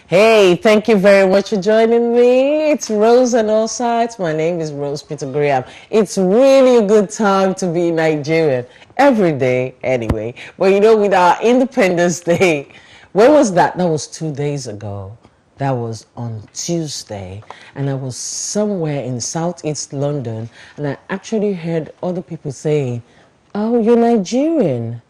Hey, thank you very much for joining me. It's Roseonallside. My name is Rose Peter Graham. It's really a good time to be Nigerian. Every day, anyway. But you know, with our Independence Day, when was that? That was 2 days ago. That was on Tuesday. And I was somewhere in Southeast London. And I actually heard other people saying, "Oh, you're Nigerian.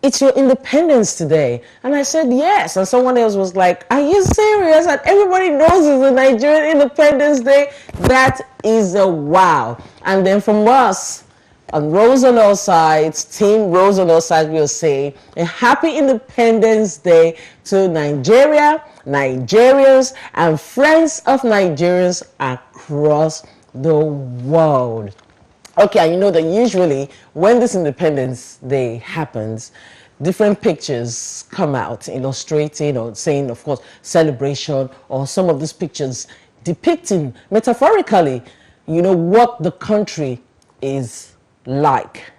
It's your independence today." And I said, yes. And someone else was like, are you serious? And everybody knows it's the Nigerian Independence Day. That is a wow. And then from us, on Roseonallside, Team Roseonallside will say a happy Independence Day to Nigeria, Nigerians, and friends of Nigerians across the world. Okay, and you know that usually when this Independence Day happens, different pictures come out illustrating or saying, of course, celebration, or some of these pictures depicting metaphorically, you know, what the country is like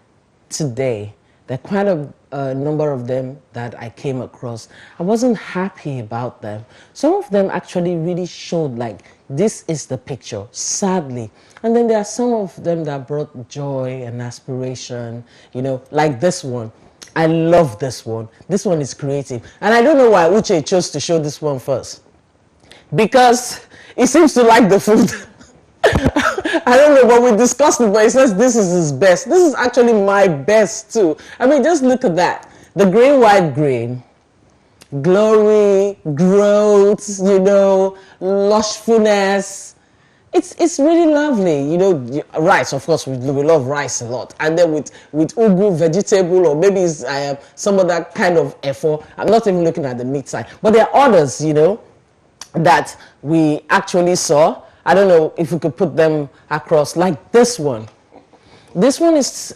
today. There are quite a number of them that I came across. I wasn't happy about them. Some of them actually really showed like, this is the picture, sadly. And then there are some of them that brought joy and aspiration, you know, like this one. I love this one. This one is creative. And I don't know why Uche chose to show this one first. Because he seems to like the food. I don't know, but we discussed it, but he says this is his best. This is actually my best too. I mean, just look at that. The green, white, green. Glory, growth, you know, lushfulness. It's really lovely, you know. Rice, of course, we love rice a lot, and then with ugu vegetable, or maybe it's, some other kind of effort. I'm not even looking at the meat side, but there are others, you know, that we actually saw. I don't know if we could put them across, like this one. This one is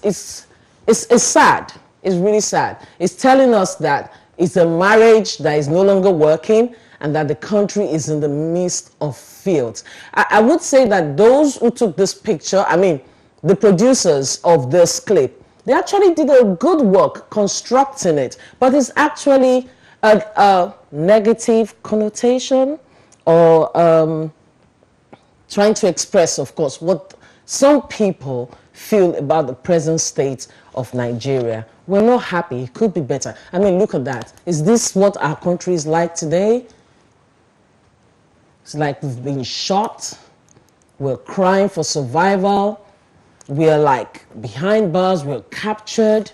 sad. It's really sad. It's telling us that it's a marriage that is no longer working, and that the country is in the midst of fields. I would say that those who took this picture, I mean, the producers of this clip, they actually did a good work constructing it, but it's actually a negative connotation, or trying to express, of course, what some people feel about the present state of Nigeria. We're not happy. It could be better. I mean, look at that. Is this what our country is like today? It's like we've been shot. We're crying for survival. We're like behind bars. We're captured.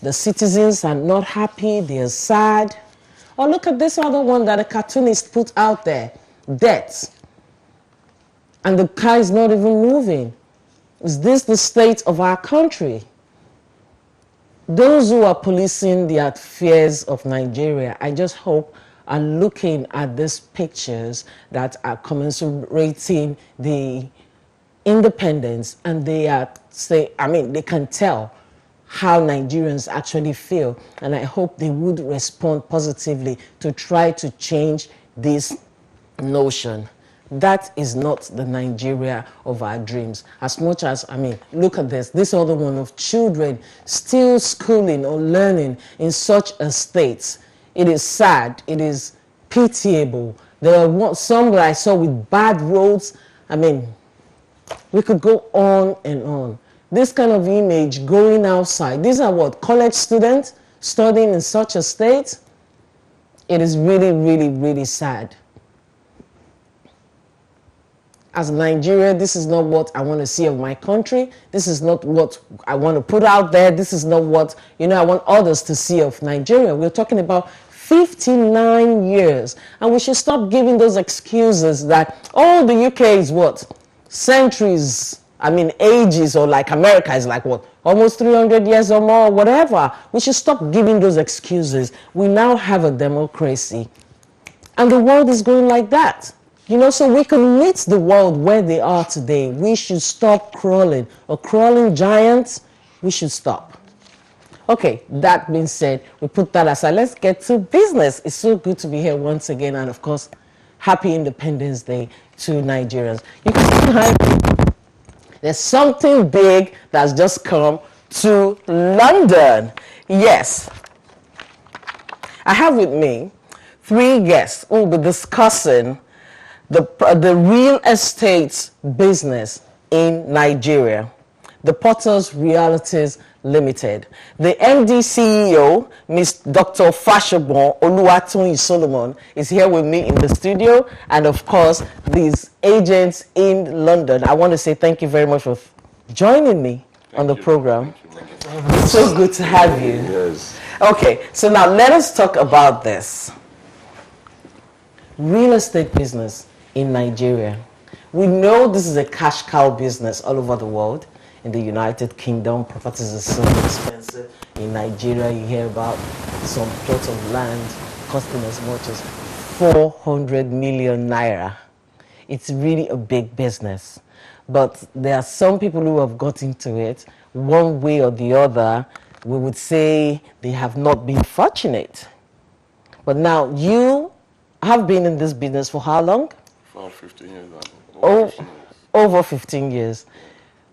The citizens are not happy. They're sad. Or look at this other one that a cartoonist put out there. Death. And the car is not even moving. Is this the state of our country? Those who are policing the affairs of Nigeria, I just hope, are looking at these pictures that are commemorating the independence, and they are they can tell how Nigerians actually feel, and I hope they would respond positively to try to change this notion. That is not the Nigeria of our dreams. As much as, I mean, look at this other one of children still schooling or learning in such a state. It is sad. It is pitiable. There are some that I saw with bad roads. I mean, we could go on and on. This kind of image going outside. These are what? College students studying in such a state? It is really, really, really sad. As Nigeria, this is not what I want to see of my country. This is not what I want to put out there. This is not what, you know, I want others to see of Nigeria. We're talking about 59 years. And we should stop giving those excuses that, oh, the UK is what? Centuries, I mean, ages, or like America is like what? almost 300 years or more, whatever. We should stop giving those excuses. We now have a democracy. And the world is going like that. You know, so we can meet the world where they are today. We should stop crawling. Or crawling giants, we should stop. Okay, that being said, we put that aside. Let's get to business. It's so good to be here once again. And of course, happy Independence Day to Nigerians. You can see behind me, there's something big that's just come to London. Yes. I have with me 3 guests who will be discussing the real estate business in Nigeria. The Portals Realties Limited. The MD CEO, Ms. Dr. Fashobon Oluwatoyin Solomon, is here with me in the studio, and of course, these agents in London. I want to say thank you very much for joining me on the program. Thank you. It's so good to have you. Yes. Okay, so now let us talk about this. Real estate business in Nigeria. We know this is a cash cow business all over the world. In the United Kingdom, properties are so expensive. In Nigeria, you hear about some plot of land costing as much as 400 million naira. It's really a big business. But there are some people who have got into it one way or the other. We would say they have not been fortunate. But now you have been in this business for how long? For 15 years now. Over 15 years.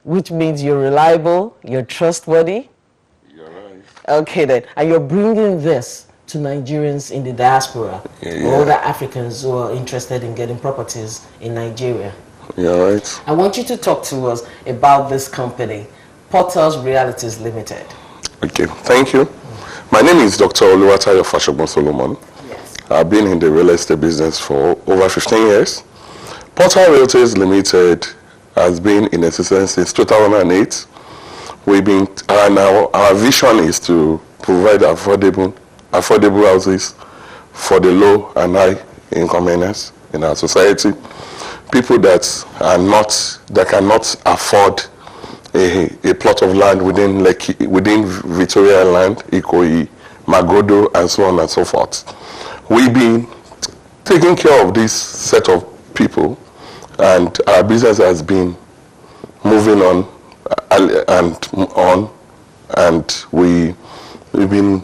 Which means you're reliable, you're trustworthy. You're right. Okay then, and you're bringing this to Nigerians in the diaspora, or other Africans who are interested in getting properties in Nigeria. You're right. I want you to talk to us about this company, Portals Realties Limited. Okay, thank you. My name is Dr. Oluwatoyin Fashobon Solomon. Yes. I've been in the real estate business for over 15 years. Portals Realties Limited has been in existence since 2008. Our vision is to provide affordable houses for the low and high income earners in our society. People that cannot afford a plot of land within Victoria Land, Ikoyi, Magodo, and so on and so forth. We've been taking care of this set of people, and our business has been moving on, and we've been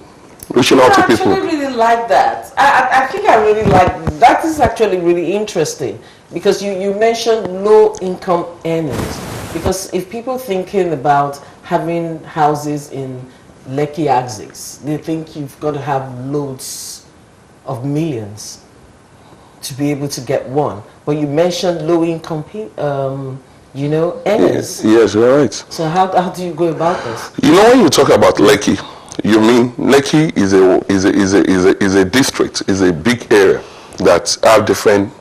reaching out to people. I actually really like that. I think I really like that. Is actually really interesting because you mentioned low income earners. Because if people thinking about having houses in Lekki axis, they think you've got to have loads of millions to be able to get one. But you mentioned low income earners. Yes, you're right. So how do you go about this? You know, when you talk about Lekki, you mean Lekki is a district, is a big area that have different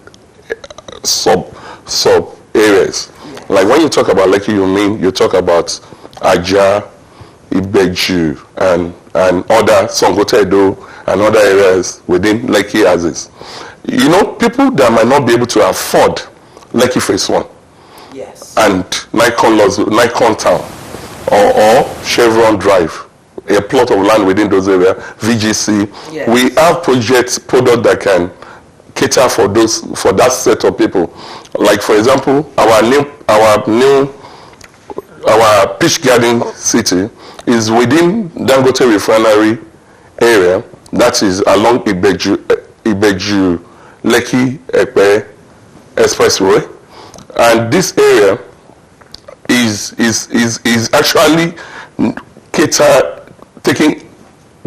sub areas. Yes. Like when you talk about Lekki, you talk about Aja, Ibeju, and other Songotedo and other areas within Lekki Axis. You know, people that might not be able to afford Lekki Phase 1. Yes. And Nikon Town or Chevron Drive, a plot of land within those areas, VGC. Yes. We have product that can cater for that set of people. Like for example, our Peach Garden City is within Dangote Refinery area, that is along Ibeju Lekki Epe Expressway, and this area is actually taking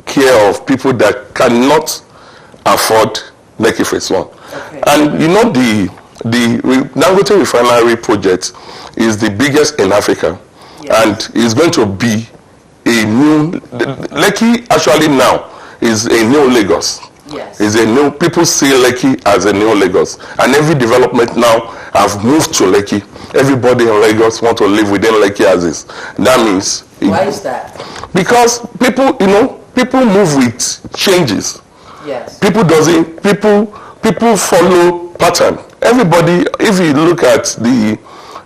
care of people that cannot afford Lekki Phase 1. Okay. And you know the Dangote Refinery project is the biggest in Africa. Yes. And is going to be a new Lekki actually now is a new Lagos. Yes. Is a new, people see Lekki as a new Lagos, and every development now have moved to Lekki. Everybody in Lagos want to live within Lekki Axis. That means why is that? Because people move with changes. Yes. People follow pattern. Everybody, if you look at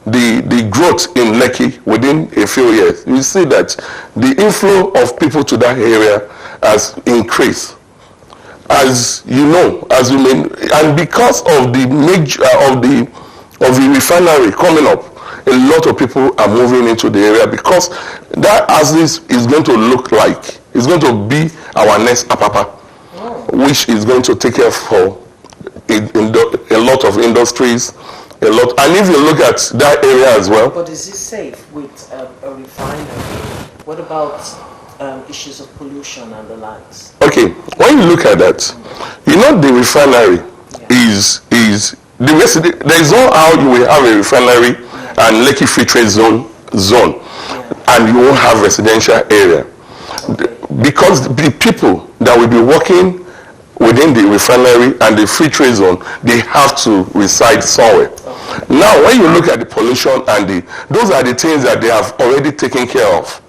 the growth in Lekki within a few years, you see that the inflow of people to that area has increased. As you know, as you may, and because of the major of the refinery coming up, a lot of people are moving into the area because that axis is going to look like it's going to be our next Apapa, which is going to take care for a lot of industries, a lot. And if you look at that area as well. But is it safe with a refinery? What about issues of pollution and the likes? Okay, when you look at that, you know the refinery is there is no how you will have a refinery and Lekki Free Trade Zone and you won't have residential area. Because the people that will be working within the refinery and the free trade zone, they have to reside somewhere. Now, when you look at the pollution and those are the things that they have already taken care of.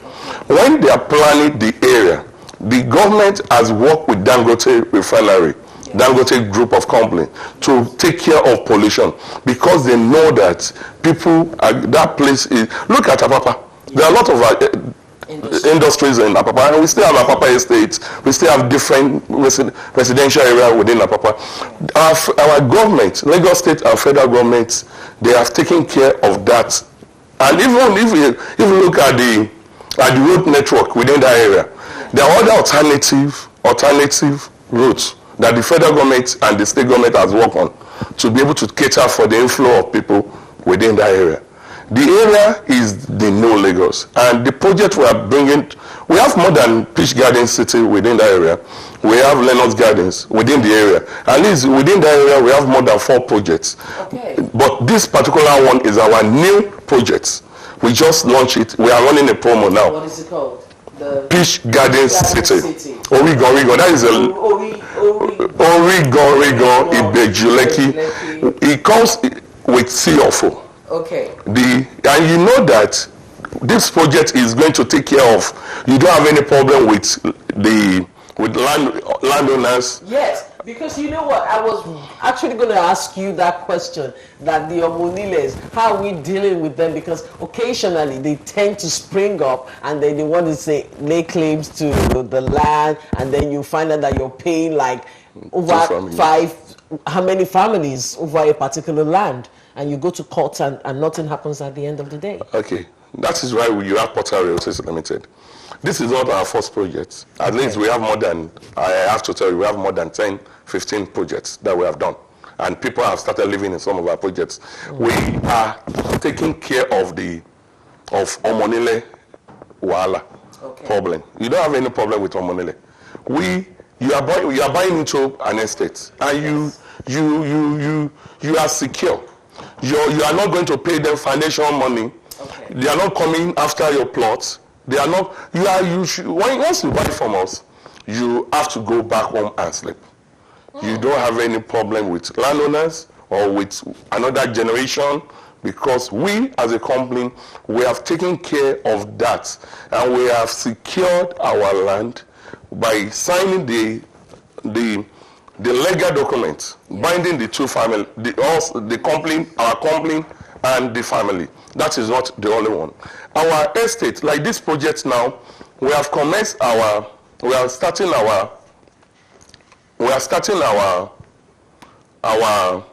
When they are planning the area, the government has worked with Dangote Refinery, Dangote Group of Company, to take care of pollution because they know that people are, that place is. Look at Apapa. There are a lot of industries in Apapa, and we still have Apapa estates. We still have different residential area within Apapa. Our government, Lagos State and federal governments, they have taken care of that. And even if you look at the road network within that area, there are other alternative routes that the federal government and the state government has worked on to be able to cater for the inflow of people within that area. The area is the new Lagos, and the project we are bringing, we have more than Peach Garden City within that area. We have Leonard's Gardens within the area. At least within that area, we have more than 4 projects. Okay. But this particular one is our new project. We just launched it. We are running a promo now. What is it called? The Peach Garden City. Origon. That is a Origon Ibejuleki. It comes with CFO. Okay. And you know that this project is going to take care of. You don't have any problem with landowners. Yes, because you know what, I was actually going to ask you that question. That the Omuniles, how are we dealing with them? Because occasionally they tend to spring up, and then they want to lay claims to the land, and then you find out that you're paying like over 5. How many families over a particular land? And you go to court and nothing happens at the end of the day. Okay, that is why you have Portal Realties Limited. This is not our first project. At least we have more than, I have to tell you, we have more than 10, 15 projects that we have done. And people have started living in some of our projects. We are taking care of Omonile Wahala problem. You don't have any problem with Omonile. You are buying into an estate, and you are secure. You are not going to pay them foundation money. Okay. They are not coming after your plots. They are not. Once you buy from us, you have to go back home and sleep. You don't have any problem with landowners or with another generation, because we as a company, we have taken care of that, and we have secured our land by signing the legal document binding the two family, our company and the family. That is not the only one. Our estate, like this project now, we are starting our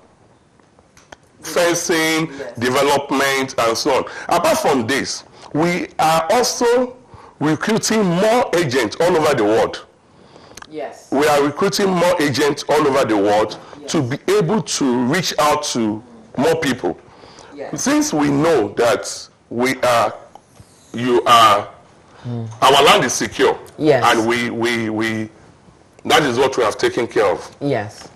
fencing, development, and so on. Apart from this, we are also recruiting more agents all over the world. Yes. We are recruiting more agents all over the world to be able to reach out to more people. Yes. Since we know that our land is secure. Yes. And we that is what we have taken care of. Yes.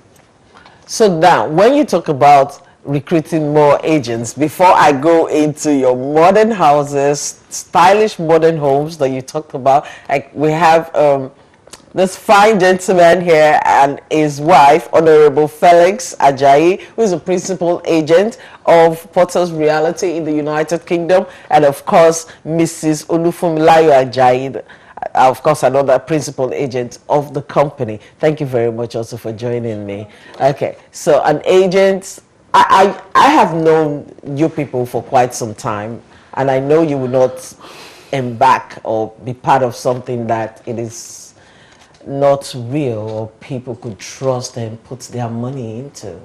So now, when you talk about recruiting more agents, before I go into your modern houses, stylish modern homes that you talked about, like we have this fine gentleman here and his wife, Honorable Felix Ajayi, who is a principal agent of Portals Realty in the United Kingdom, and of course, Mrs. Olufunmilayo Ajayi, of course, another principal agent of the company. Thank you very much also for joining me. Okay, so an agent I have known you people for quite some time, and I know you will not embark or be part of something that it is not real or people could trust and put their money into.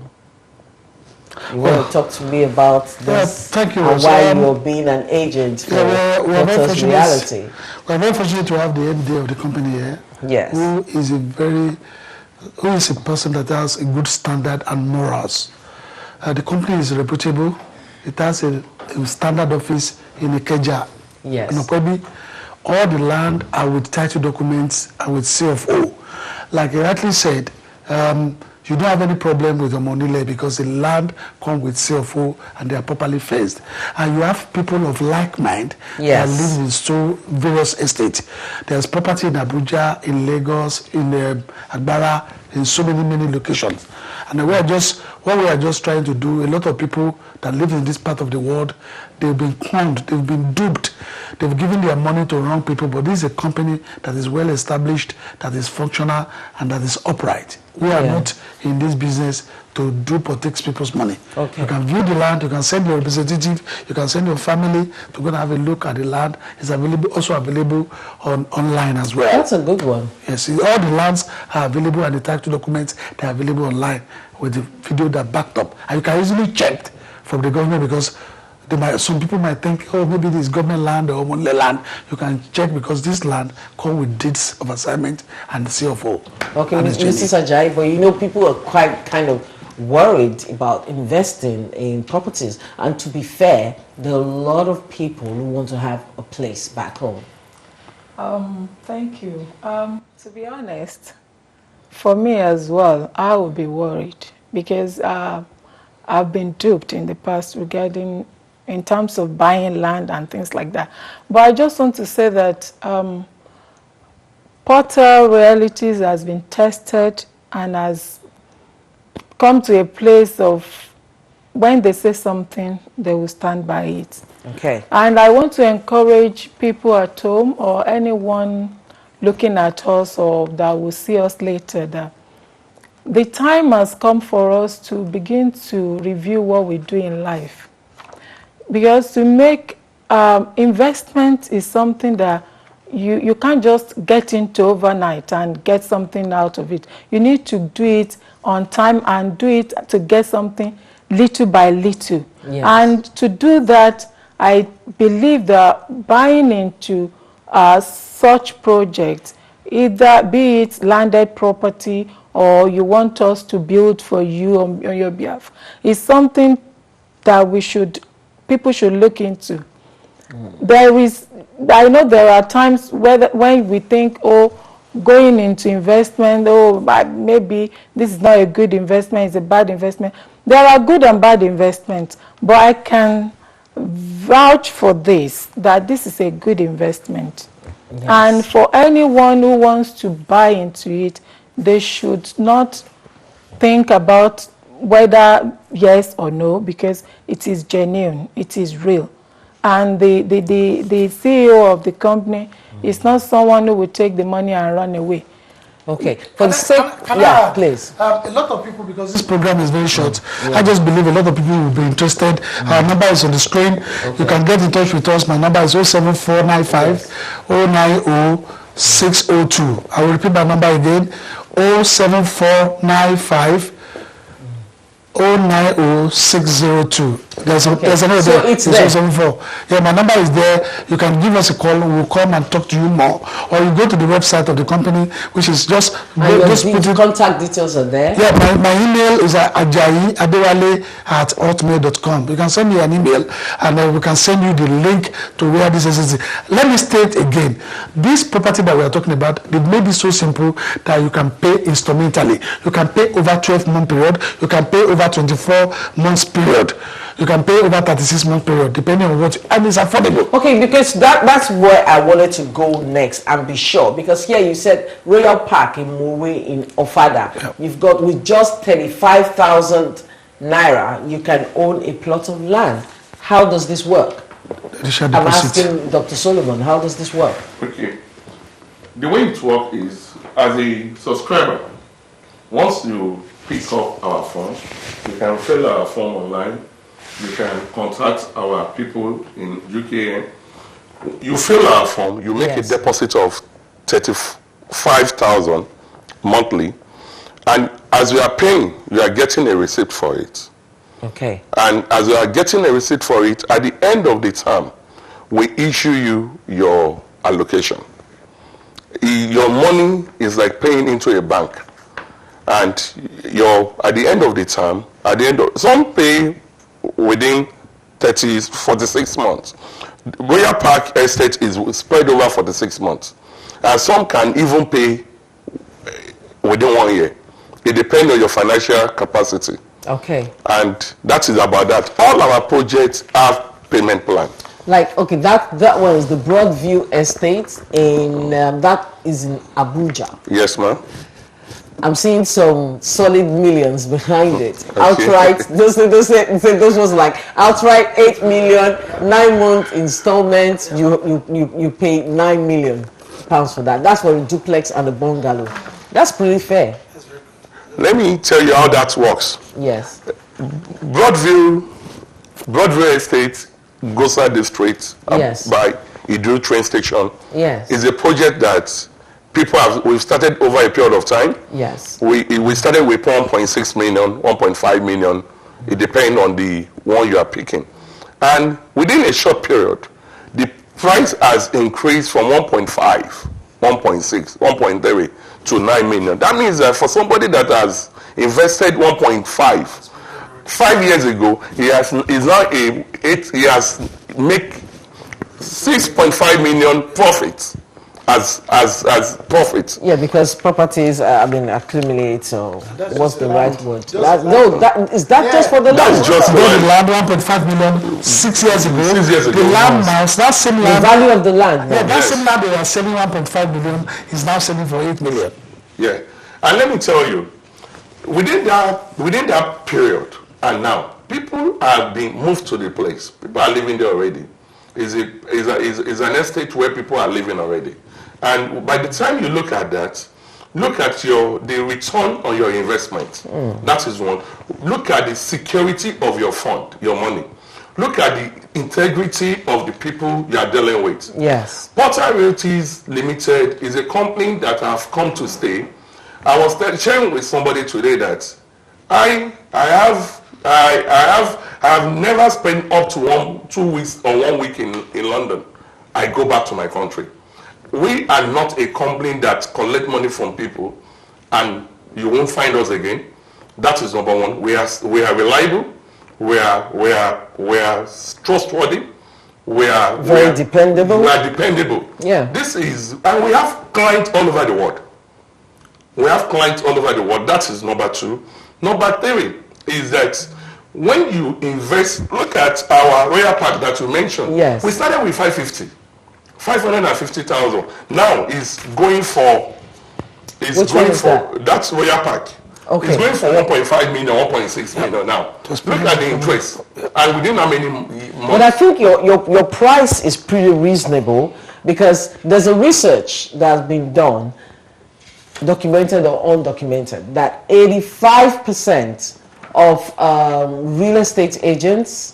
You want to talk to me about this thank you, and Rose. why you're being an agent for Daughter's Reality? We're very fortunate to have the MD of the company here. Yes. Who is a person that has a good standard and morals. The company is reputable. It has a standard office in Ikeja. Yes. In Okwebi. All the land are with title documents and with CFO. Like you rightly said, you don't have any problem with the money because the land comes with CFO and they are properly fenced. And you have people of like mind that live in so various estates. There's property in Abuja, in Lagos, in Agbara, in so many locations. And what we are just trying to do, a lot of people that live in this part of the world, they've been conned, they've been duped, they've given their money to wrong people, but this is a company that is well established, that is functional, and that is upright. We are not in this business to dupe or take people's money. Okay. You can view the land, you can send your representative, you can send your family to go and have a look at the land. It's also available online as well. That's a good one. Yes, all the lands are available and the title documents, they are available online with the video that backed up. And you can easily check from the government because some people might think, oh, maybe this is government land or only land. You can check because this land comes with deeds of assignment and the CFO. Okay, Mrs. Ajayi, but you know, people are quite kind of worried about investing in properties. And to be fair, there are a lot of people who want to have a place back home. Thank you. To be honest, for me as well, I would be worried because I've been duped in the past in terms of buying land and things like that. But I just want to say that Portal Realties has been tested and has come to a place of when they say something, they will stand by it. Okay. And I want to encourage people at home or anyone looking at us or that will see us later that the time has come for us to begin to review what we do in life. Because to make investment is something that you can't just get into overnight and get something out of it. You need to do it on time and do it to get something little by little. Yes. And to do that, I believe that buying into such projects, either be it landed property or you want us to build for you on your behalf, is something that people should look into. I know there are times when we think, oh, going into investment, oh, maybe this is not a good investment, it's a bad investment. There are good and bad investments, but I can vouch for this, that this is a good investment. Yes. And for anyone who wants to buy into it, they should not think about whether yes or no, because it is genuine, it is real. And the CEO of the company is not someone who will take the money and run away. Okay. For the sake, please. A lot of people, because this program is very short, I just believe a lot of people will be interested. Our number is on the screen. Okay. You can get in touch with us. My number is 07495 090 602. I will repeat my number again. 07495 090602. There's another so there. It's there. 074. Yeah, my number is there. You can give us a call. We'll come and talk to you more. Or you go to the website of the company, which is just contact details are there. Yeah, my email is ajayi@hotmail.com. You can send me an email and we can send you the link to where this is. Let me state again, this property that we are talking about, it may be so simple that you can pay instrumentally. You can pay over 12-month period. You can pay over 24 months period. You can pay over 36 month period, depending on what, and it's affordable. Okay, because that's where I wanted to go next and be sure. Because here you said Royal Park in Mowe in Ofada. Yeah. You've got with just 35,000 naira, you can own a plot of land. How does this work? I'm asking Dr. Solomon, how does this work? Okay. The way it works is, as a subscriber, Once you pick up our form, you can fill our form online. You can contact our people in UKN. You fill our form, you make Yes. a deposit of 35,000 monthly, and as you are paying, you are getting a receipt for it. Okay. And as you are getting a receipt for it, at the end of the term, we issue you your allocation. Your money is like paying into a bank, and at the end of the term, some pay within 46 months. Royal Park Estate is spread over 46 months, and some can even pay within 1 year. It depends on your financial capacity. Okay. And that is about that. All our projects have payment plan. Like, okay, that one is the Broadview Estate in that is in Abuja. Yes, ma'am. I'm seeing some solid millions behind it. Okay. Outright, those was like outright 8 million, 9-month installments. You pay 9 million pounds for that. That's for a duplex and a bungalow. That's pretty fair. Let me tell you how that works. Yes. Broadview Estate, Gosa District, Yes. by Idru train station. Yes. Is a project that we've started over a period of time. Yes. We started with 1.6 million, 1.5 million. It depends on the one you are picking. And within a short period, the price has increased from 1.5, 1.6, 1.3 to 9 million. That means that for somebody that has invested 1.5 5 years ago, he has made 6.5 million profits as profits. Yeah, because properties accumulate. So what's the right word? Is that just for the land? That's just for The land 1.5 million 6 years ago. 6 years ago. The land now, that same The land. value of the land. Yeah, now. that same land they were selling 1.5 million is now selling for 8 million. Yeah, and let me tell you, within that period and now, people are being moved to the place. People are living there already. Is an estate where people are living already. And by the time you look at that, look at the return on your investment. That is one. Look at the security of your fund, your money. Look at the integrity of the people you are dealing with. Yes. Porter Realties Limited is a company that have come to stay. I was sharing with somebody today that I have never spent up to 2 weeks or 1 week in London. I go back to my country. We are not a company that collect money from people and you won't find us again. That is number one. We are reliable. We are trustworthy. We are Very dependable. We are dependable. Yeah. And we have clients all over the world. We have clients all over the world. That is number two. Number three is that when you invest, look at our Royal Park that you mentioned. Yes. We started with 550,000. Now it's going for. Which one is that? That's Royal Park. Okay. It's going for 1.5 million, 1.6 million now. Look at the interest. And within how many months? But I think your price is pretty reasonable because there's a research that's been done, documented or undocumented, that 85% of real estate agents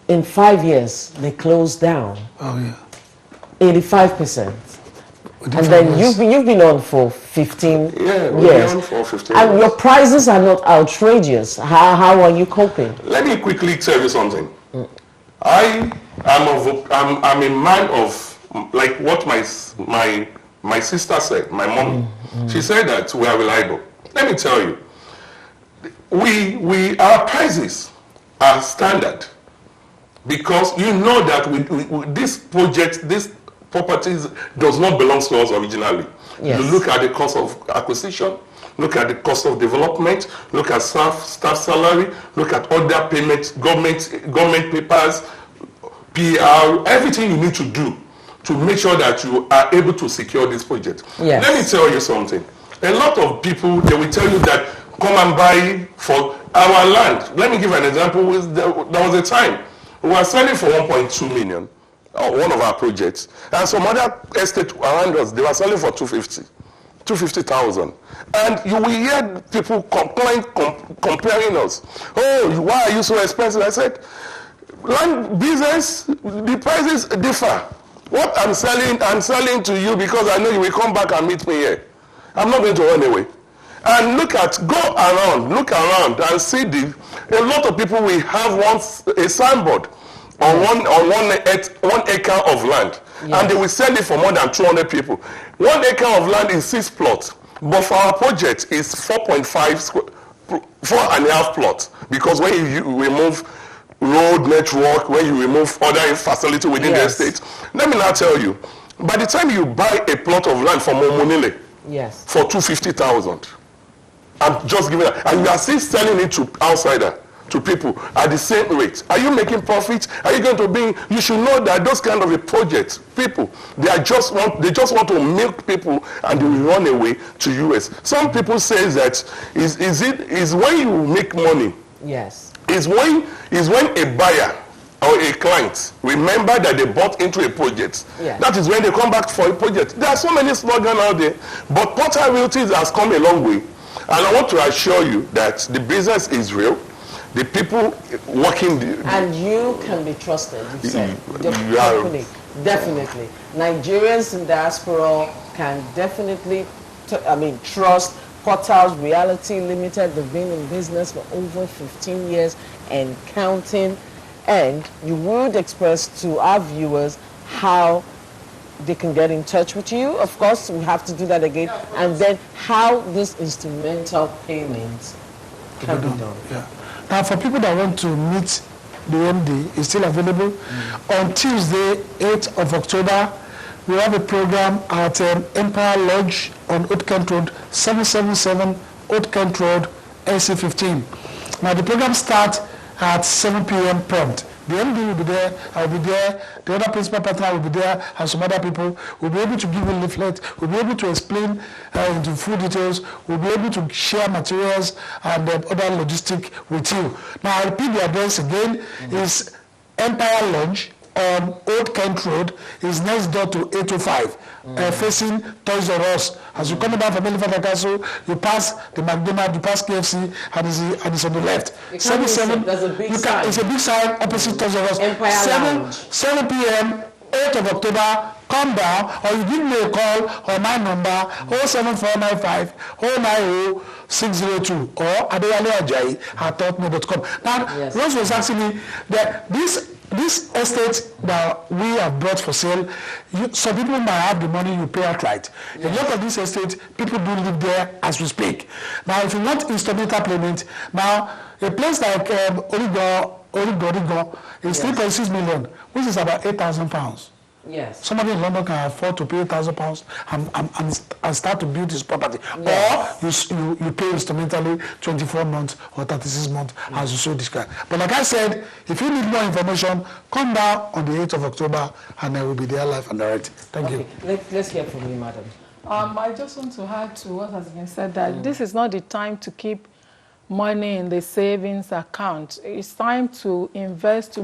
in 5 years they close down. Oh yeah. 85%. And then you've been on for 15 Yeah, we've years. been on for 15 and years. your prices are not outrageous. How are you coping? Let me quickly tell you something. I'm a man of, like what my sister said, my mom. She said that we are reliable. Let me tell you, our prices are standard because you know that this project, this properties does not belong to us originally. Yes. You look at the cost of acquisition, look at the cost of development, look at staff salary, look at other payments, government papers, PR, everything you need to do to make sure that you are able to secure this project. Yes. Let me tell you something. A lot of people, they will tell you that come and buy for our land. Let me give an example. There was a time we were selling for 1.2 million. One of our projects, and some other estate around us, they were selling for 250. 250,000. And you will hear people comparing us. Oh, why are you so expensive? I said, land business, the prices differ. What I'm selling to you because I know you will come back and meet me here. I'm not going to run away. And go around and see a lot of people will have a signboard on one acre of land. Yes. And they will sell it for more than 200 people. 1 acre of land is 6 plots. But for our project, it's 4.5 plots. Because when you remove road network, when you remove other facility within the estate, let me now tell you, by the time you buy a plot of land from Omonile for 250,000, I'm just giving that, and you are still selling it to outsider, to people at the same rate. Are you making profit? Are you going to be? You should know that those kind of a project, people, they just want to milk people and they will run away to US. Some people say that is when you make money. Yes. Is when a buyer or a client remember that they bought into a project. Yeah. That is when they come back for a project. There are so many slogans out there, but Portal Realties has come a long way. And I want to assure you that the business is real. The people working... And you can be trusted, you said. The company, definitely. Nigerians in diaspora can definitely, trust Portals Realty Limited. They've been in business for over 15 years and counting. And you would express to our viewers how they can get in touch with you. Of course, we have to do that again. And then how this instrumental payment can be done. Yeah. Now, for people that want to meet the MD, it's still available. On Tuesday, 8th of October, we have a program at Empire Lodge on Old Kent Road, 777 Old Kent Road, SC15. Now, the program starts at 7 p.m. prompt. The MD will be there, I'll be there, the other principal partner will be there, and some other people will be able to give you a leaflet, will be able to explain into full details, will be able to share materials and other logistic with you. Now, I'll repeat the address again. Is Empire Lodge on Old Kent Road, is next door to 805, facing Toys R Us. As you come down from Elephant Castle, you pass the McDonald's, you pass KFC, and it's on the left. 77. There's a big sign. It's a big sign opposite Toys R Us. Empire 7 p.m. 8th of October. Come down, or you give me a call on my number 07495 090 602 or adewaleajayi@hotmail.com. Now, Rose was asking me that this estate that we have brought for sale, some people might have the money, you pay outright. A lot of this estate, people do live there as we speak. Now, if you want instrumental payment, now a place like Origo is 3.6 million, which is about £8,000. Yes. Somebody in London can afford to pay £1,000 and start to build his property. Yes. Or you pay instrumentally 24 months or 36 months, as you so described. But like I said, if you need more information, come down on the 8th of October and I will be there live and direct. Thank you. Let's hear from you, madam. I just want to add to what has been said that this is not the time to keep money in the savings account. It's time to invest,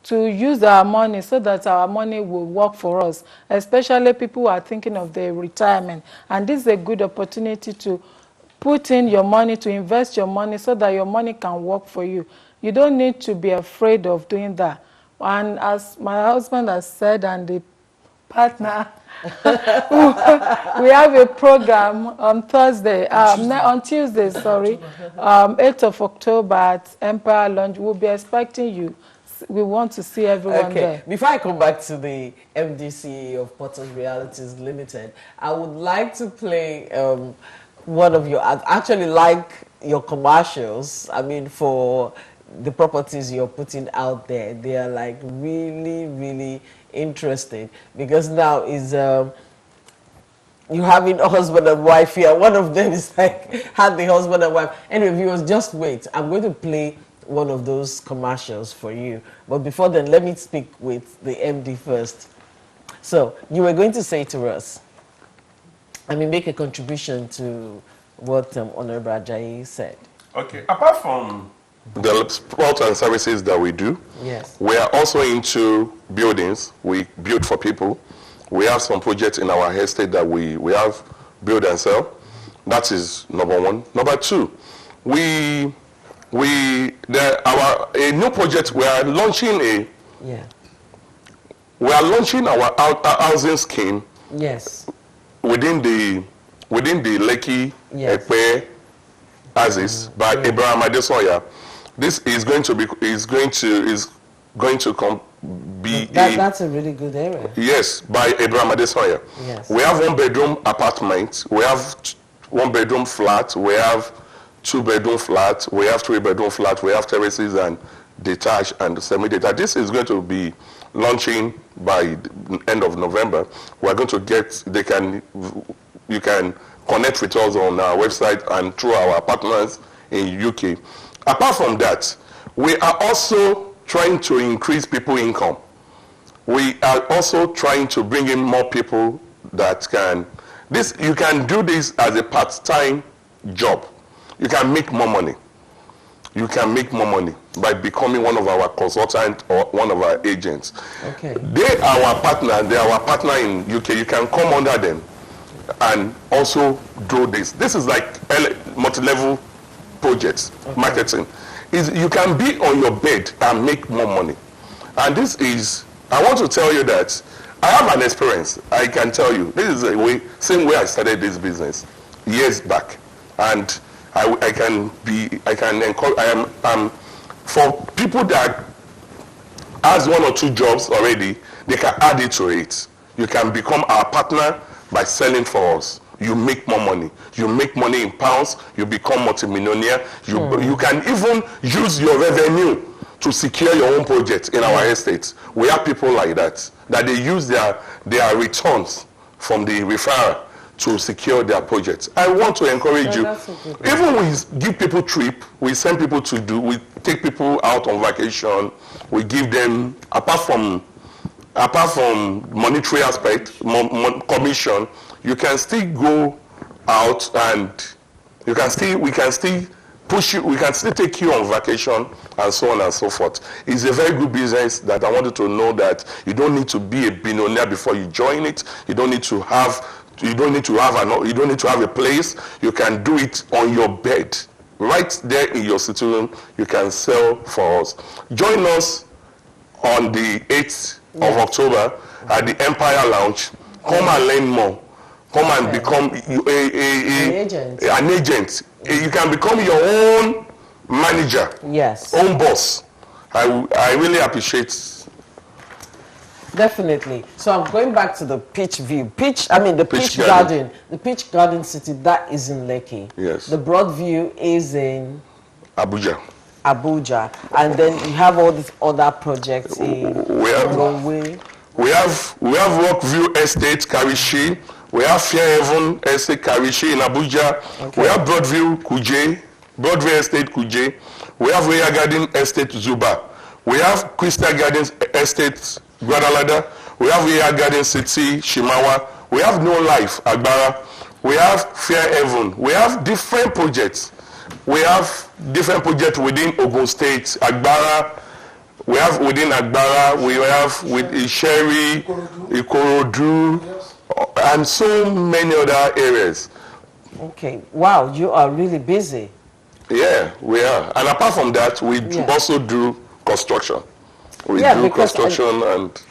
to use our money so that our money will work for us, especially people who are thinking of their retirement. And this is a good opportunity to put in your money, to invest your money so that your money can work for you. You don't need to be afraid of doing that. And as my husband has said, and the partner, we have a program on Tuesday, 8th of October at Empire Lounge. We'll be expecting you. We want to see everyone there. Before I come back to the MDC of Portals Realties Limited, I would like to play one of your, I actually like your commercials. I mean, for the properties you're putting out there, they are like really, really interesting, because now is you having a husband and wife here. One of them is like had the husband and wife. Anyway, viewers, just wait. I'm going to play one of those commercials for you. But before then, let me speak with the MD first. So you were going to say to us, make a contribution to what Honorable Ajayi said. Okay. Apart from the support and services that we do, yes, we are also into buildings. We build for people. We have some projects in our estate that we have build and sell. That is number one. Number two, a new project. We are launching our housing scheme. Yes. Within the Lekki Ekpe Axis by Abraham Adesoya. This is going to be that's a really good area. Yes, by Abraham Adesoya. Yes. We have 1-bedroom apartment, we have 1-bedroom flat, we have 2-bedroom flat, we have 3-bedroom flat, we have terraces and detached and semi-detached. This is going to be launching by the end of November. We're going to you can connect with us on our website and through our partners in UK. Apart from that, we are also trying to increase people's income. We are also trying to bring in more people that you can do this as a part-time job. You can make more money. You can make more money by becoming one of our consultants or one of our agents. Okay. They are our partner. They are our partner in UK. You can come under them and also do this. This is like multi-level projects, marketing. You can be on your bed and make more money. And this is, I want to tell you that I have an experience. I can tell you, this is the same way I started this business years back. And I'm for people that has 1 or 2 jobs already, they can add it to it. You can become our partner by selling for us. You make more money. You make money in pounds. You become multimillionaire. You can even use your revenue to secure your own project in our estates. We have people like that they use their returns from the referral to secure their projects. I want to encourage you. Even we give people trip, we send people we take people out on vacation. We give them, apart from monetary aspect, commission, you can still go out and we can still push you, we can still take you on vacation and so on and so forth. It's a very good business that I wanted to know that you don't need to be a billionaire before you join it. You don't need to have a place. You can do it on your bed. Right there in your sitting room, you can sell for us. Join us on the 8th of October at the Empire Lounge. Come and learn more. Come and become an agent. You can become your own manager, own boss. I really appreciate. Definitely. So I'm going back to the Peach View. Peach Garden. The Peach Garden City, that is in Lekki. Yes. The Broad View is in Abuja. And then you have all these other projects in Norway. We have Rockview Estate, Karishi. We have Fairhaven Estate, Karishi in Abuja. Okay. We have Broadview Estate, Kuje. We have Royal Garden Estate, Zuba. We have Crystal Gardens Estate, Guadalajara. We have Royal Garden City, Shimawa. We have No Life, Agbara. We have Fairhaven. We have different projects. We have different projects within Ogun State, Agbara. We have within Agbara, we have with Isheri, Ikorodu, and so many other areas. Okay, wow, you are really busy. Yeah, we are. And apart from that, we also do construction. We do construction and...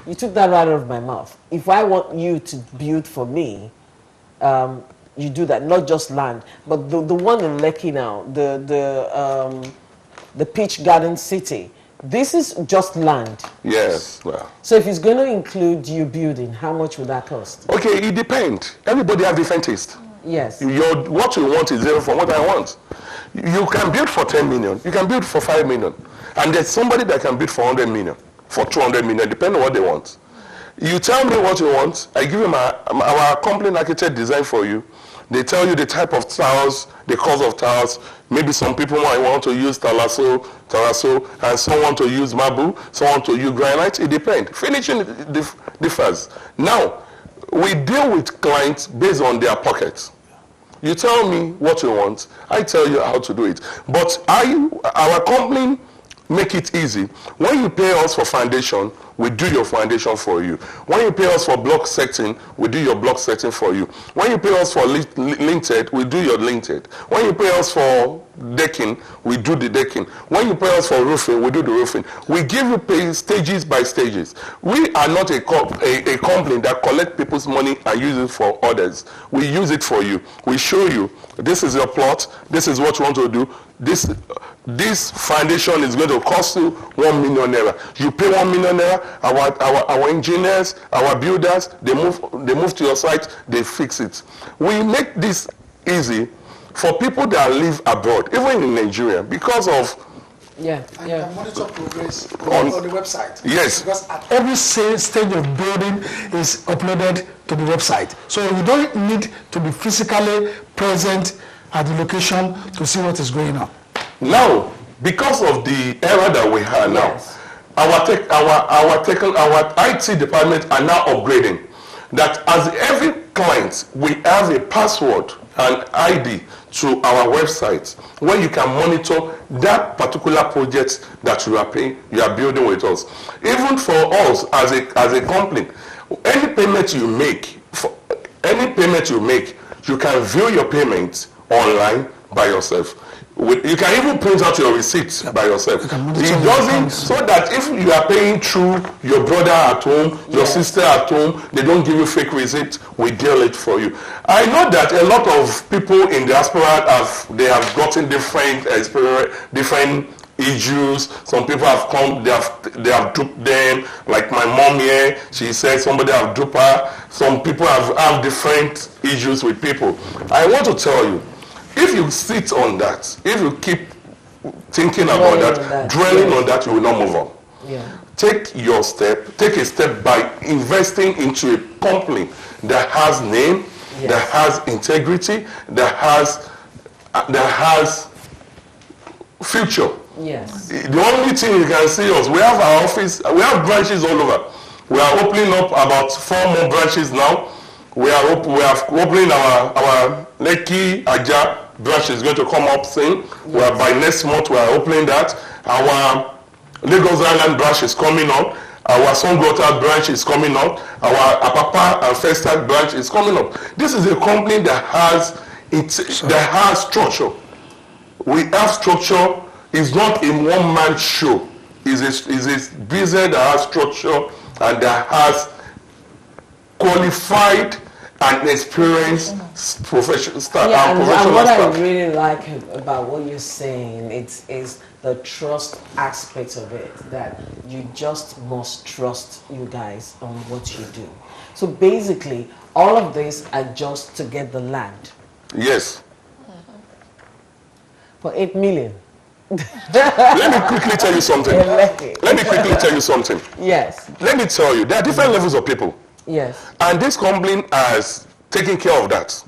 You took that right out of my mouth. If I want you to build for me, you do that, not just land. But the one in Lekki now, the Peach Garden City, this is just land. Yes. Well. So if it's going to include you building, how much would that cost? Okay, it depends. Everybody has different taste. Yes. What you want is different from what I want. You can build for 10 million. You can build for 5 million. And there's somebody that can build for 100 million, for 200 million, depending on what they want. You tell me what you want. I give you our complaint architect design for you. They tell you the type of tiles, the cost of tiles. Maybe some people might want to use Talasso, and some want to use marble, some want to use granite. It depends. Finishing differs. Now, we deal with clients based on their pockets. You tell me what you want, I tell you how to do it. But our company make it easy. When you pay us for foundation, we do your foundation for you. When you pay us for block setting, we do your block setting for you. When you pay us for linted, we do your linted. When you pay us for decking, we do the decking. When you pay us for roofing, we do the roofing. We give you pay stages by stages. We are not a company that collect people's money and use it for others. We use it for you. We show you, this is your plot, this is what you want to do. This foundation is going to cost you 1 million naira. You pay 1 million naira, our engineers, our builders, they move to your site, they fix it. We make this easy for people that live abroad, even in Nigeria, because of and you can monitor progress on the website. Yes. Because at every stage of building is uploaded to the website. So you don't need to be physically present at the location to see what is going on. Now, because of the era that we have now, Yes. our IT department are now upgrading. That as every client, we have a password and ID to our website where you can monitor that particular project that you are building with us. Even for us as a company, any payment you make, you can view your payment online by yourself. You can even print out your receipts by yourself. It doesn't, so that if you are paying through your brother at home, your sister at home, they don't give you fake receipt, we deal it for you. I know that a lot of people in diaspora have gotten different issues. Some people have come, they have duped them. Like my mom here, she said somebody have duped her. Some people have different issues with people. I want to tell you, if you sit on that, if you keep thinking about that, dwelling on that, you will not move on. Yeah. Take a step by investing into a company that has name, that has integrity, that has future. Yes. The only thing you can see us, we have our office, we have branches all over. We are opening up about 4 more branches now. We are opening our Lekki Aja branch is going to come up soon. Yes. By next month we are opening that. Our Lagos Island branch is coming up. Our Songota branch is coming up. Our Apapa and Festac branch is coming up. This is a company that has structure. We have structure. It's not a one-man show. It's a business that has structure and that has qualified and experienced professional staff. Yeah, and what staff. I really like about what you're saying is the trust aspect of it, that you just must trust you guys on what you do. So basically, all of this are just to get the land. Yes. For 8 million. Let me quickly tell you something. Yes. Let me tell you, there are different levels of people. Yes. And this company has taken care of that.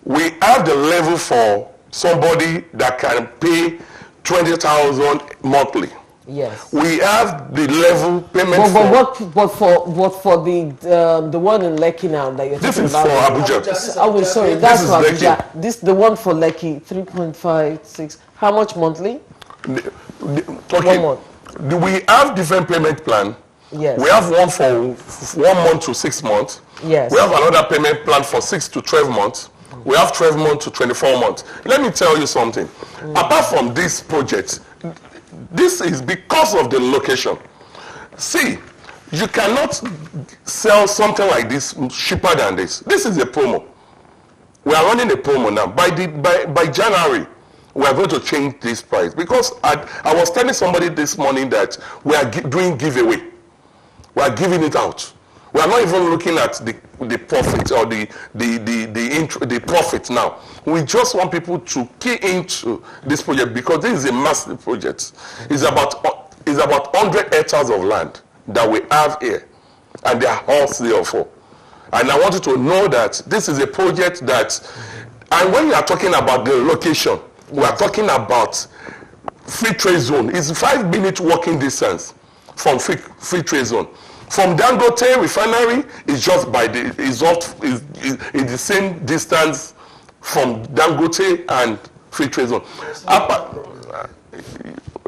We have the level for somebody that can pay 20,000 monthly. Yes. We have the level payment but for the one in Lekki now that you're talking about. This is for Abuja. Oh, sorry, that's This for is Abuja. Lekki. This the one for Lekki, 3.56. How much monthly? Okay. 1 month. We have different payment plan. Yes. We have one for 1 month to 6 months. Yes. We have another payment plan for 6 to 12 months. We have 12 months to 24 months. Let me tell you something. Apart from this project, this is because of the location. See, you cannot sell something like this cheaper than this. This is a promo. We are running a promo now. By January, we are going to change this price, because I was telling somebody this morning that we are doing giveaway. We are giving it out. We are not even looking at the profit or the profit now. We just want people to key into this project, because this is a massive project. It's about 100 hectares of land that we have here, and they are all CL4. And I want you to know that this is a project that, and when you are talking about the location, we are talking about free trade zone. It's 5-minute walking distance from free trade zone. From Dangote refinery, it's just is the same distance from Dangote and free trade zone.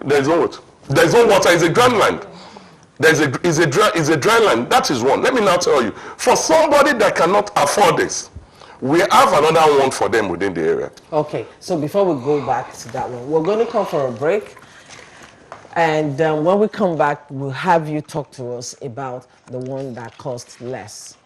There's no water. There's no water. It's a grand land. Is a dry land. That is one. Let me now tell you. For somebody that cannot afford this, we have another one for them within the area. Okay, so before we go back to that one, we're going to come for a break. And when we come back, we'll have you talk to us about the one that costs less.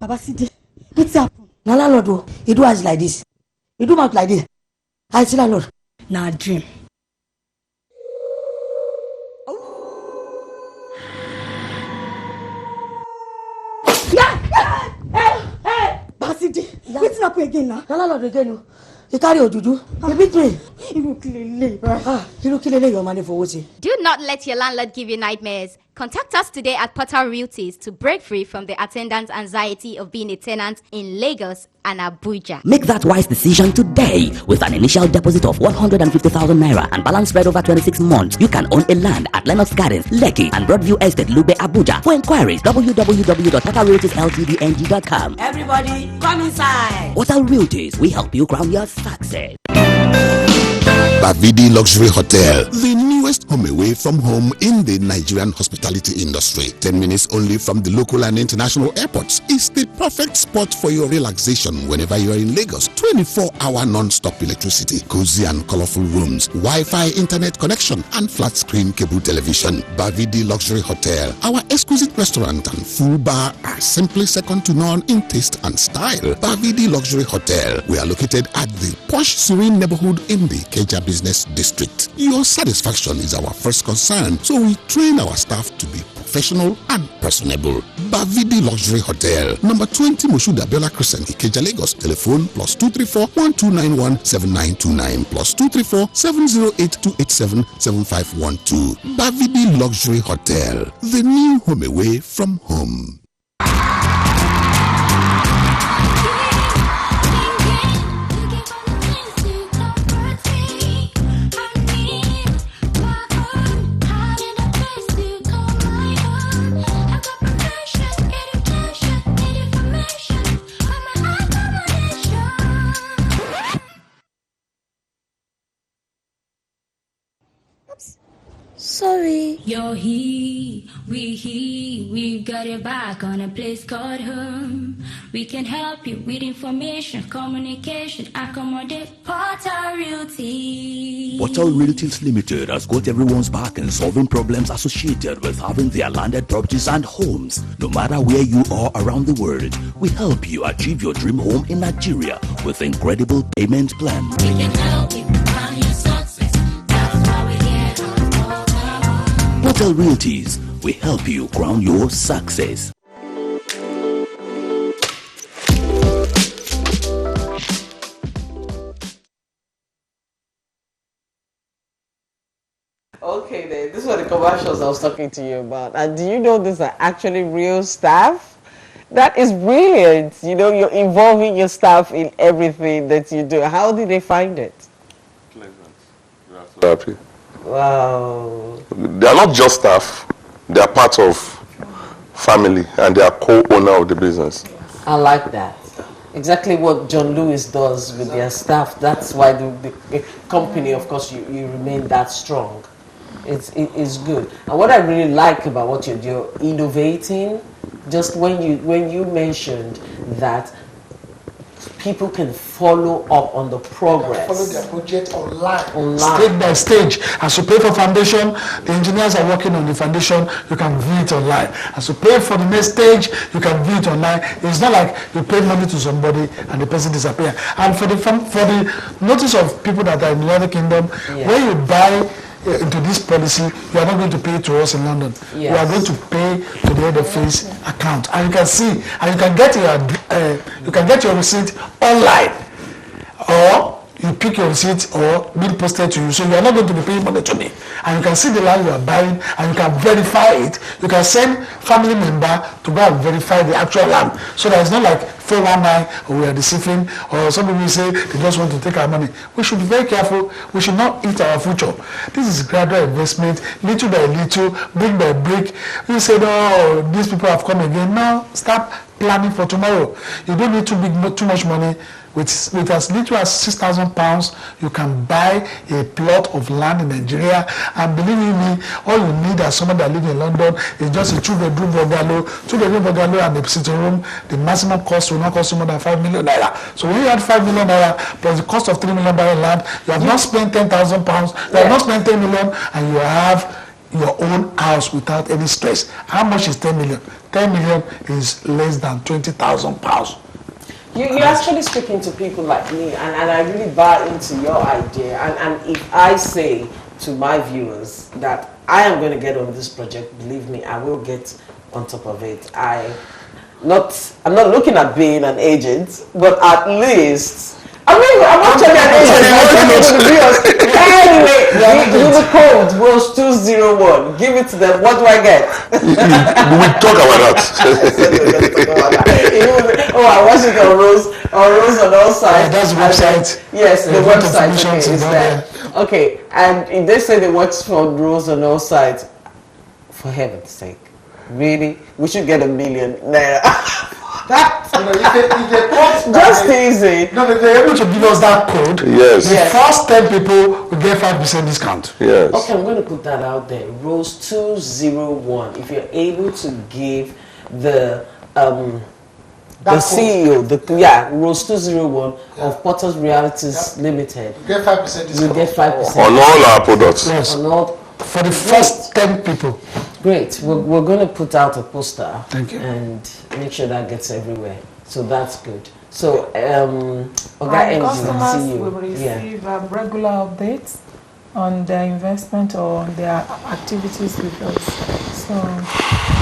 Baba Sidi, what's up? Na landlord o, he do us like this. He do mouth like this. I see landlord. Na dream. Hey, Baba Sidi, what's happen again now? Na landlord again o. You carry ojuju. You beat me. Your money for what? Do not let your landlord give you nightmares. Contact us today at Portal Realties to break free from the attendant anxiety of being a tenant in Lagos and Abuja. Make that wise decision today. With an initial deposit of 150,000 naira and balance spread over 26 months, you can own a land at Lennox Gardens, Lekki, and Broadview Estate, Lube, Abuja. For inquiries, www.portalrealtiesltd.com. Everybody, come inside. Portal Realties, we help you crown your success. Bavidi Luxury Hotel, the newest home away from home in the Nigerian hospitality industry. 10 minutes only from the local and international airports. It's the perfect spot for your relaxation whenever you are in Lagos. 24-hour non-stop electricity, cozy and colorful rooms, Wi-Fi internet connection, and flat screen cable television. Bavidi Luxury Hotel. Our exquisite restaurant and full bar are simply second to none in taste and style. Bavidi Luxury Hotel. We are located at the posh serene neighborhood in the Keja Business District. Your satisfaction is our first concern, so we train our staff to be professional and personable. Bavidi Luxury Hotel, number 20 Moshuda Bella Crescent, Ikeja, Lagos. Telephone +234 1291 7929 +234 708 287 7512. Bavidi Luxury Hotel, the new home away from home. Sorry. You're here, we've got your back on a place called home. We can help you with information, communication, accommodate. Portal Realty. Portal Realties Limited has got everyone's back in solving problems associated with having their landed properties and homes. No matter where you are around the world, we help you achieve your dream home in Nigeria with incredible payment plan. We can help you find your success. That's why we're here. Portal Realties, we help you crown your success. Okay, then, this were the commercials I was talking to you about. And do you know these are actually real staff? That is brilliant. You know, you're involving your staff in everything that you do. How did they find it? Pleasant. You are so happy. Wow. They are not just staff, they are part of family and they are co-owner of the business. I like that. Exactly what John Lewis does with their staff. That's why the company, of course, you remain that strong. It is good. And what I really like about what you're innovating, just when you mentioned that people can follow up on the progress. Follow their project online. Stage by stage. As you pay for foundation, the engineers are working on the foundation, you can view it online. As you pay for the next stage, you can view it online. It's not like you pay money to somebody and the person disappears. And for the notice of people that are in the United Kingdom, when you buy into this policy, you are not going to pay to us in London. Yes. You are going to pay to the head office account, and you can see, and you can get your receipt online, or you pick your receipt or bill posted to you. So you are not going to be paying money to me. And you can see the land you are buying and you can verify it. You can send family member to go and verify the actual land. So that it's not like 419 or we are deceiving, or some people say they just want to take our money. We should be very careful. We should not eat our future. This is gradual investment, little by little, brick by brick. You say, oh, these people have come again. No, start planning for tomorrow. You don't need too much money. With as little as £6,000, you can buy a plot of land in Nigeria. And believe me, all you need as someone that lives in London is just a two-bedroom bungalow and a sitting room. The maximum cost will not cost you more than 5 million naira. So when you add 5 million naira plus the cost of 3 million naira land, you have not spent £10,000. You have not spent 10 million, and you have your own house without any stress. How much is 10 million? 10 million is less than £20,000. You're actually speaking to people like me, and I really buy into your idea. And if I say to my viewers that I am going to get on this project, believe me, I will get on top of it. I'm not looking at being an agent, but at least I'm actually an agent. Anyway, give the code Rose 201. Give it to them. What do I get? We talk about that. I watched it on Roseonallside. That's the website. Yes, the website. Okay, is there. Okay, and if they say they watch from Roseonallside, for heaven's sake, really, we should get $1 million naira. Just easy. No, they're able to give us that code. Yes. The first 10 people will get 5% discount. Yes. Okay, I'm going to put that out there. Rose 201. If you're able to give the CEO, Rose 201 of Potter's Realties Limited. You get 5% discount. You get 5% on all our products. Yes. On all. For the first 10 people. Great. We're going to put out a poster. Thank you. And make sure that gets everywhere. So that's good. So, customers will receive regular updates on their investment or on their activities with us. So,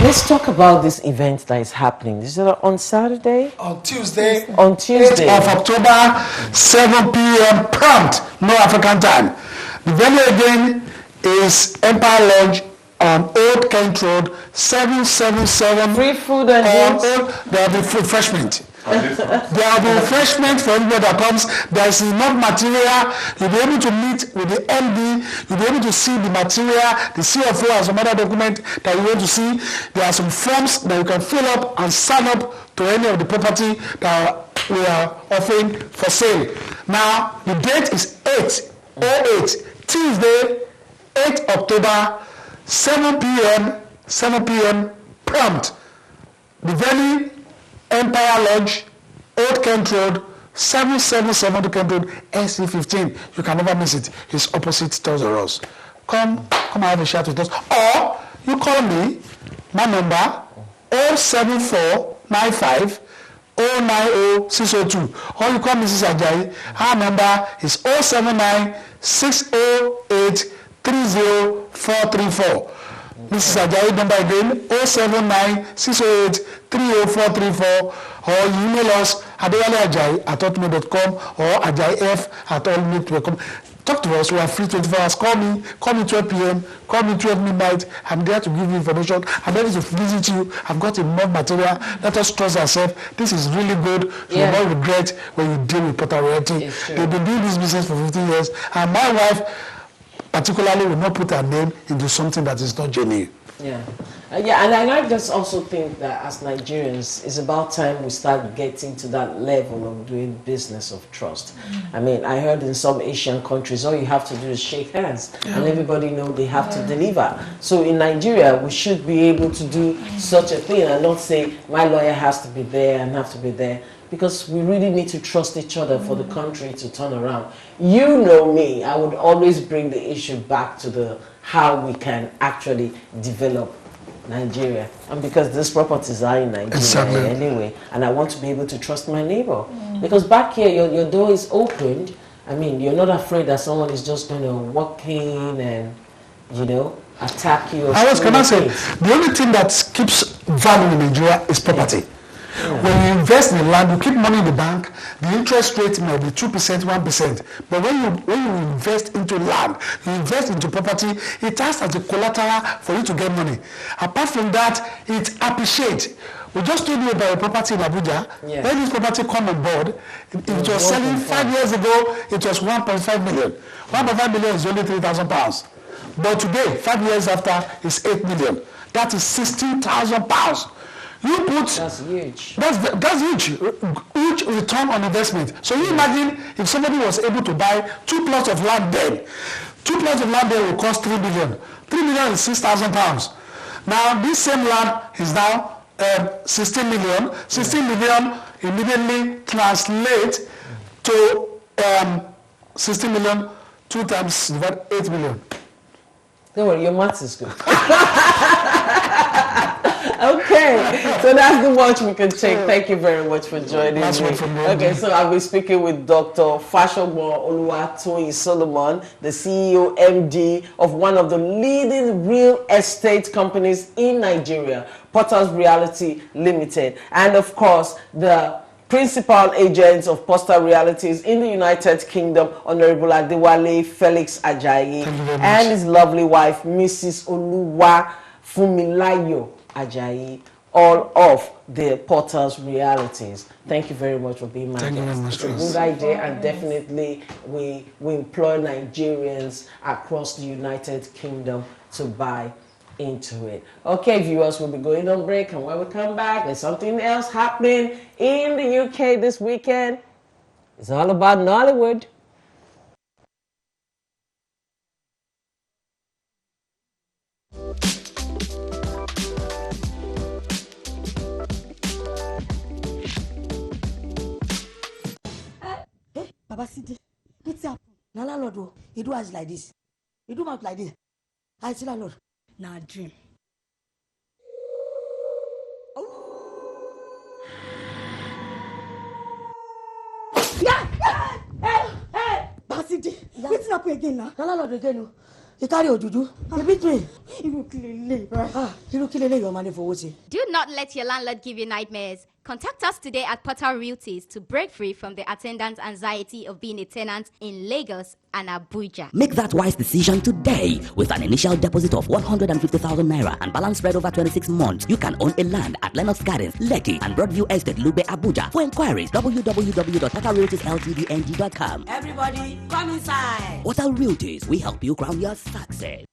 let's talk about this event that is happening. Is it on Saturday? On Tuesday. On Tuesday. 8th of October, 7 p.m. prompt, no African time. The venue again is Empire Lodge on Old Kent Road, 777. Free food and drinks. There will be refreshment. There will be refreshment for everybody that comes. There is enough material. You'll be able to meet with the MD. You'll be able to see the material, the CFO and some other document that you want to see. There are some forms that you can fill up and sign up to any of the property that we are offering for sale. Now, the date is 8/08, Tuesday, 8 October, 7 p.m. prompt. The venue, Empire Lodge, Old Kent Road, 777 Kent Road, SC15. You can never miss it. It's opposite Toys R Us. Come and have a chat with us. Or you call me, my number, 07495 090602. Or you call Mrs. Ajayi. Her number is 079 608 30434. Mrs. Ajayi number again 079 608 30434, or email us adewaleajayi@hotmail.com or ajayif@hotmail.com. Talk to us. We are free 24 hours. Call me 12 p.m. Call me 12 midnight. I'm there to give you information. I'm ready to visit you. I've got enough material. Let us trust ourselves. This is really good. You will not regret when you deal with Potter Realty. They've been doing this business for 15 years, and my wife particularly will not put her name into something that is not genuine. And I just also think that as Nigerians, it's about time we start getting to that level of doing business of trust. I mean, I heard in some Asian countries, all you have to do is shake hands, and everybody know they have to deliver. So in Nigeria, we should be able to do such a thing and not say, my lawyer has to be there and have to be there, because we really need to trust each other for the country to turn around. You know me, I would always bring the issue back to how we can actually develop Nigeria, and because these properties are in Nigeria anyway, and I want to be able to trust my neighbor, because back here your door is opened. I mean, you're not afraid that someone is just going to walk in and attack you. I was gonna say the only thing that keeps value in Nigeria is property. When you invest in land, you keep money in the bank, the interest rate may be 2%, 1%. But when you invest into land, you invest into property, it acts as a collateral for you to get money. Apart from that, it appreciates. We just told you about a property in Abuja. Yeah. When this property come on board, it was selling 5 years ago, it was 1.5 million. 1.5 million is only £3,000. But today, 5 years after, it's 8 million. That is £16,000. You put that's huge. That's huge. Huge return on investment. So you imagine if somebody was able to buy 2 plots of land then. 2 plots of land then will cost 3 million. 3 million is £6,000. Now this same land is now 16 million. 16 million immediately translate to 16 million 2 times 8 million. Don't worry, your maths is good. Okay, so that's the much we can take. Thank you very much for joining me. Okay, so I'll be speaking with Dr. Fashogbo Oluwatoyin Solomon, the CEO MD of one of the leading real estate companies in Nigeria, Portals Realty Limited, and of course the principal agents of Postal Realties in the United Kingdom, Honorable Adewale Felix Ajayi, and his lovely wife, Mrs. Oluwa Fumilayo Ajayi, all of the Portals Realities. Thank you very much for being my guest. It's a good idea, and definitely we employ Nigerians across the United Kingdom to buy into it. Okay, viewers, we'll be going on break, and when we come back, there's something else happening in the UK this weekend. It's all about Nollywood. Baba Sidi, what's up? Na landlord, he do us like this. He do mouth like this. I see landlord. Na dream. Yeah! Hey! Baba Sidi, what's up again now? Na landlord again. He carry ojuju. He beat me. Your money for what? Do not let your landlord give you nightmares. Contact us today at Portal Realties to break free from the attendance anxiety of being a tenant in Lagos and Abuja. Make that wise decision today. With an initial deposit of 150,000 naira and balance spread over 26 months, you can own a land at Lenox Gardens, Lekki, and Broadview Estate, Lube, Abuja. For inquiries, www.portalrealtiesltdng.com. Everybody, come inside. Portal Realties, we help you crown your success.